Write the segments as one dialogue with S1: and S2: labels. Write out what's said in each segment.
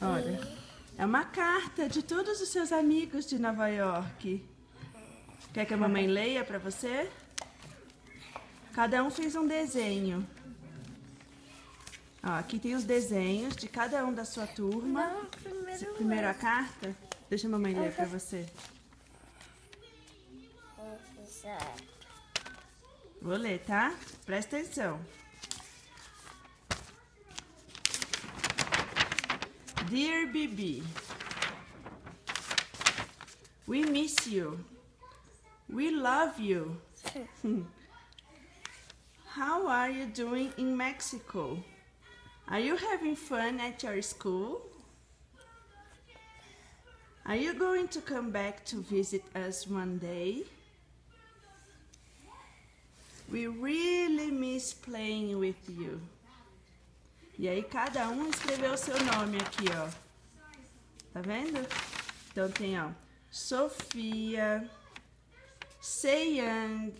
S1: Olha, é uma carta de todos os seus amigos de Nova York. Quer que a mamãe leia para você? Cada um fez um desenho. Ó, aqui tem os desenhos de cada um da sua turma.
S2: Não,
S1: Primeiro a carta? Deixa a mamãe ler para você. Vou ler, tá? Presta atenção. Dear Bibi, we miss you. We love you. How are you doing in Mexico? Are you having fun at your school? Are you going to come back to visit us one day? We really miss playing with you. E aí cada um escreveu o seu nome aqui, ó. Tá vendo? Então tem, ó, Sofia, Seyang,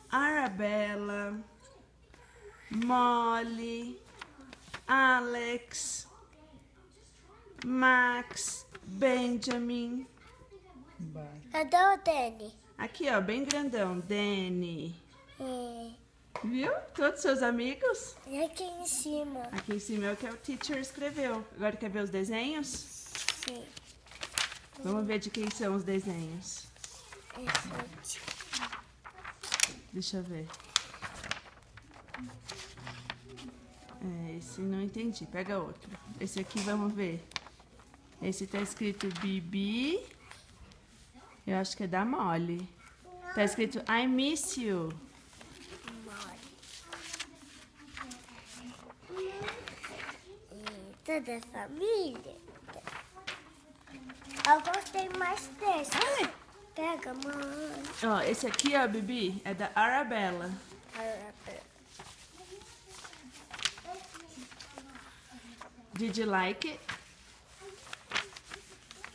S1: Arabella, Molly, Alex, Max, Benjamin.
S2: Cadê o Danny?
S1: Aqui, ó, bem grandão, Danny.
S2: É.
S1: Viu? Todos seus amigos?
S2: E aqui em cima?
S1: Aqui em cima é o que o teacher escreveu. Agora quer ver os desenhos?
S2: Sim.
S1: Vamos ver de quem são os desenhos.
S2: Esse.
S1: Deixa eu ver. Esse não entendi. Pega outro. Esse aqui vamos ver. Esse tá escrito Bibi. Eu acho que é da Molly. Tá escrito I miss you.
S2: Toda a família. Eu gostei mais desse.
S1: Ai.
S2: Pega, mãe.
S1: Ó, esse aqui, ó, Bibi, é da Arabella. Did you like it?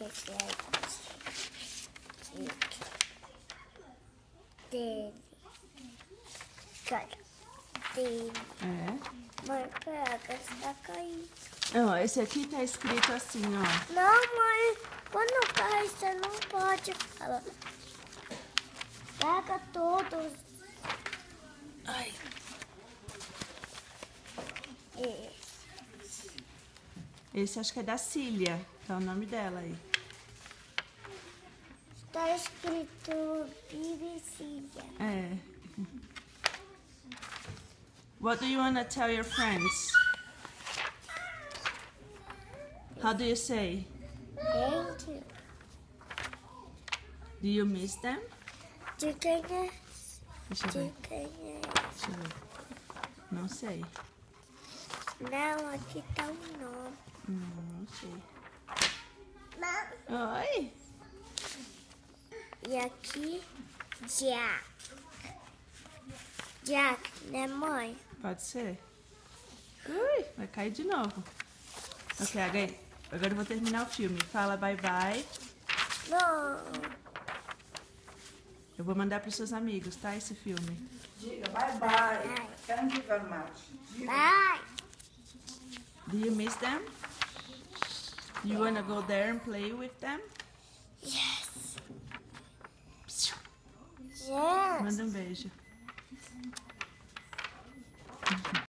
S2: Esse aqui. Dele. Cara. Dele.
S1: É.
S2: Mãe, pega, está caindo.
S1: Ó, esse aqui tá escrito assim, ó.
S2: Não, mãe. Quando cai, você não pode falar. Pega todos.
S1: Ai. Esse acho que é da Cília. Tá o nome dela aí.
S2: Está escrito Bibicília.
S1: É. What do you want to tell your friends? How do you say?
S2: Thank you.
S1: Do you miss them?
S2: De quem é?
S1: Deixa eu
S2: De
S1: ver.
S2: quem é?
S1: Deixa eu ver. Não sei.
S2: Não, aqui tá o nome.
S1: Não sei.
S2: Não.
S1: Oi.
S2: E aqui, Jack. Jack, né, mãe?
S1: Pode ser. Ui, vai cair de novo. Ok, agora eu vou terminar o filme. Fala bye bye.
S2: Não.
S1: Eu vou mandar para os seus amigos, tá? Esse filme.
S3: Diga bye bye. Thank you very much. Diga.
S2: Bye.
S1: Do you miss them? You wanna go there and play with them?
S2: Yes. Yes.
S1: Manda um beijo.